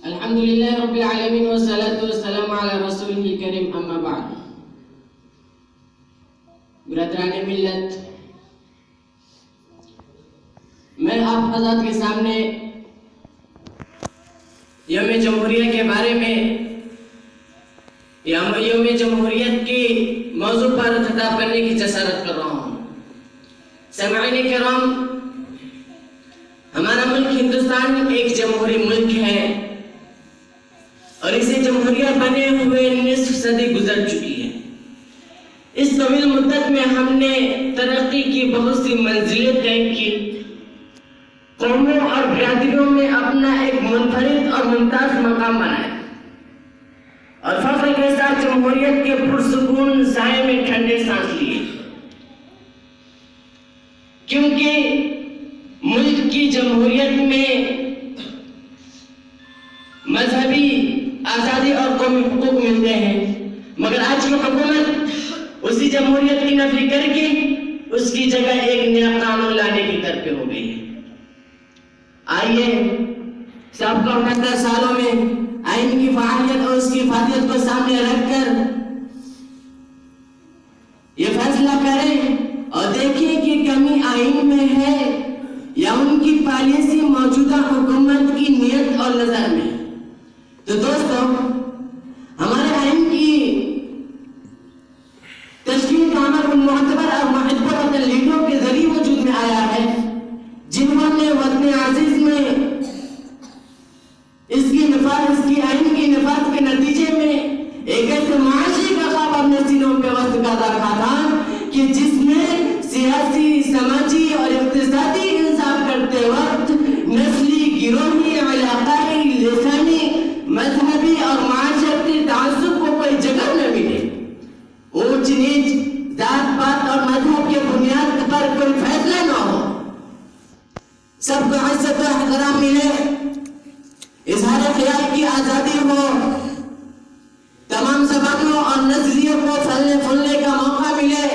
الحمدللہ رب العالمین والصلاة والسلام علی رسولہ الکریم اما بعد. برادران ملت، میں آپ حضرات کے سامنے یوم جمہوریہ کے بارے میں یوم جمہوریت کی موضوع پر خطاب کرنے کی جسارت کر رہا ہوں. سامعین کرام، ہمارا ملک ہندوستان ایک جمہوری ملک ہے اور اسے جمہوریہ بنے ہوئے نصف صدی گزر چکی ہے. اس طویل مدت میں ہم نے ترقی کی بہت سی منزلیں طے کی، قوموں اور برادریوں میں اپنا ایک منفرد اور ممتاز مقام بنایا اور فخر کے ساتھ جمہوریت کے پرسکون سائے میں ٹھنڈے سانس لیے، کیونکہ ملک کی جمہوریت میں مذہبی آزادی اور قومی حقوق ملتے ہیں، مگر آج کی حکومت اسی جمہوریت کی نفی کر کے اس کی جگہ ایک نیا قانون لانے کی طرف ہو گئی ہے. آئیے سابقہ 69 سالوں میں آئین کی فعالیت اور اس کی افادیت کو سامنے رکھ کر یہ فیصلہ کریں اور دیکھیں کہ کمی آئین میں ہے یا ان کی پالیسی موجودہ حکومت کی نیت اور نظر میں. تو دوستو، ہمارے آئین کی تشکیل کا عمل ان معتبر اور معتبر لیڈروں کے ذریعے وجود میں آیا ہے جنہوں نے وطن عزیز میں اس کی آئین کی نفاذ کے نتیجے میں ایک ایسے معاشرے کا خواب اپنے سینوں پہ وسط کر رکھا تھا کہ جس میں سیاسی، سماجی اور اقتصادی انصاف کرتے وقت نسلی، گروہی، علاقائی، لسانی، مذہبی اور معاشرتی تعصب کو کوئی جگہ نہ ملے، اونچ نیچ، ذات پات اور مذہب کے بنیاد پر کوئی فیصلہ نہ ہو، سب کو عزت و احترام ملے، اظہار خیال کی آزادی ہو، تمام زبانوں اور نظریوں کو پھلنے پھولنے کا موقع ملے،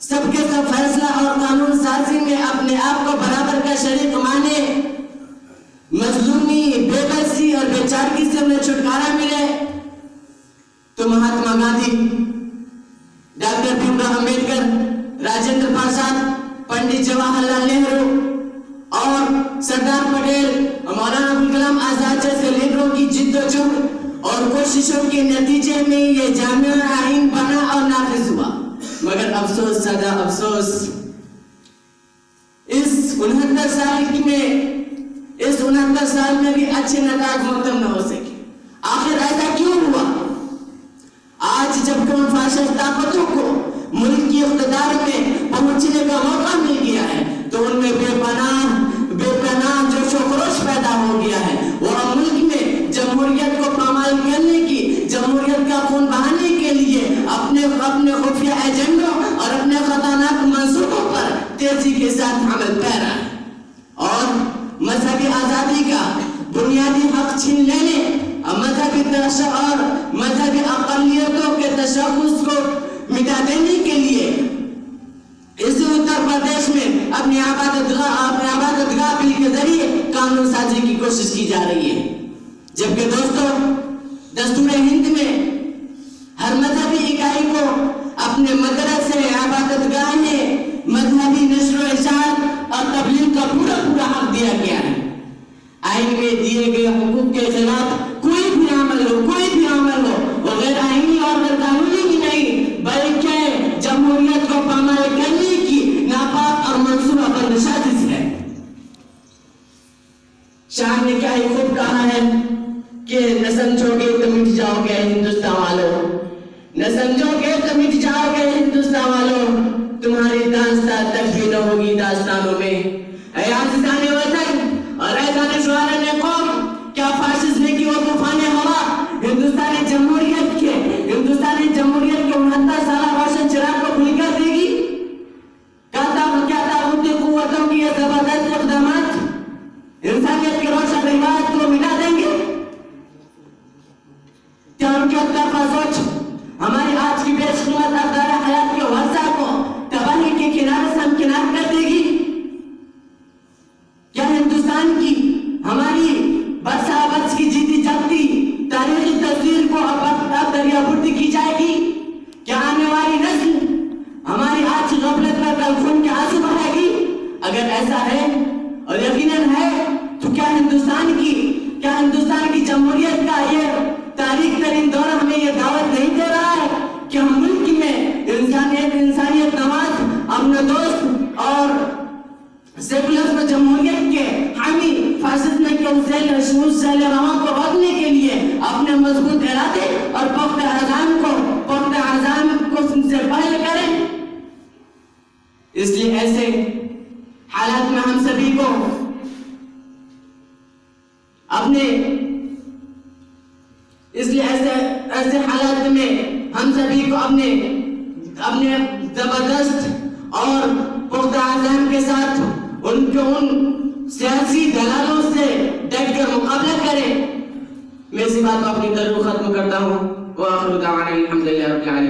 سب کے سب فیصلہ اور قانون سازی میں اپنے آپ کو برابر کا شریک مانے، مظلومی، بے بسی اور بے چارگی سے انہیں چھٹکارا ملے. تو مہاتما گاندھی، ڈاکٹر بھیم راؤ امبیڈکر، راجندر پرساد، پنڈت جواہر لال نہرو اور سردار پٹیل اور مولانا ابوالکلام آزاد جیسے لیڈروں کی جد و جہد اور کوششوں کے نتیجے میں یہ جامع آئین بنا اور نافذ ہوا. مگر افسوس، سدا افسوس، اس 69 سال میں بھی اچھے نتائج مرتب نہ ہو سکے. آخر ایسا کیوں ہوا؟ آج جب کہ ان فاشسٹ طاقتوں کو ملک کی اقتدار میں پہنچنے کا موقع مل گیا ہے تو ان میں بے پناہ جوش و خروش پیدا ہو گیا ہے. وہ ملک میں جمہوریت کو پامال کرنے کی، جمہوریت کا خون بہانے کے لیے اپنے خفیہ ایجنڈوں اور اپنے خطرناک منصوبوں پر تیزی کے ساتھ عمل پیرا ہے اور مذہبی آزادی کا بنیادی حق چھین لینے اور مذہبی اقلیتوں کے تشخص کو مٹا دینے کے لیے اسی اتر پردیش میں اپنی عبادت گاہ بل کے ذریعے قانون سازی کی کوشش کی جا رہی ہے. جبکہ دوستو، دستور ہند میں ہر مذہبی اکائی کو اپنے مدرسے، عبادت گاہیں، مذہبی نشر و اشاعت اور تبلیغ کا پورا حق دیا گیا ہے. آئین میں دیے گئے حقوق کے خلاف کوئی بھی عمل ہو وہ غیر آئینی اور غیر قانونی ہی نہیں بلکہ جمہوریت کو پامال کرنے کی ناپاک اور منصوبہ بند سازش ہے. شاہ نے کیا ہی خوب کہا ہے کہ نہ سمجھو گے تو مٹ جاؤ گے ہندوستان والوں، نہ سمجھو گے تو مٹ جاؤ گے ہندوستان والوں، تمہاری داستان تک بھی نہ ہوگی داستانوں میں. اے عزیزان وطن اور اے دانشوران قوم، کیا فاشسٹ نے کی وہ طوفان ہوا ہندوستانی جمہوریت کے 69 سالہ روشن چراغ کو کھل کر دے گی؟ کیا طاغوتی قوتوں کی یہ زبردست اقدامات انسانیت کی روشن روایت کو مٹا دیں گے؟ کیا ان کی طرفہ سوچ ہماری آج کی بیش قیمت اقدار حیات کے ورثہ کو تباہی کے کنارے سے ہمکنار کر دے گی؟ ہندوستان کی ہماری برسابرس کی جیتی جاگتی تاریخی تصویر کو اب دریا بردی کی جائے گی؟ کیا آنے والی نسل ہماری آج غفلت میں کل خون کے آنسو بہائے گی؟ اگر ایسا ہے اور یقیناً ہے تو کیا ہندوستان کی جمہوریت کا یہ تاریخ ترین دور ہمیں یہ دعوت نہیں دے رہا ہے کہ ہم ملک میں انسانیت نواز امن دوست اور سیکولر جمہوریت کے حامی فاسزم کے اس ذیل رواں کو روکنے کے لیے اپنے مضبوط ارادے اور پختہ عزم کو سے پہل کریں؟ اس لیے ایسے حالات میں ہم سبھی کو اپنے زبردست اور پختہ عزم کے ساتھ ان سیاسی دلالوں سے ڈٹ کر مقابلہ کریں۔ میں اسی بات کو اپنی ترجمہ ختم کرتا ہوں۔ وآخر دعوانا الحمدللہ رب العالمین۔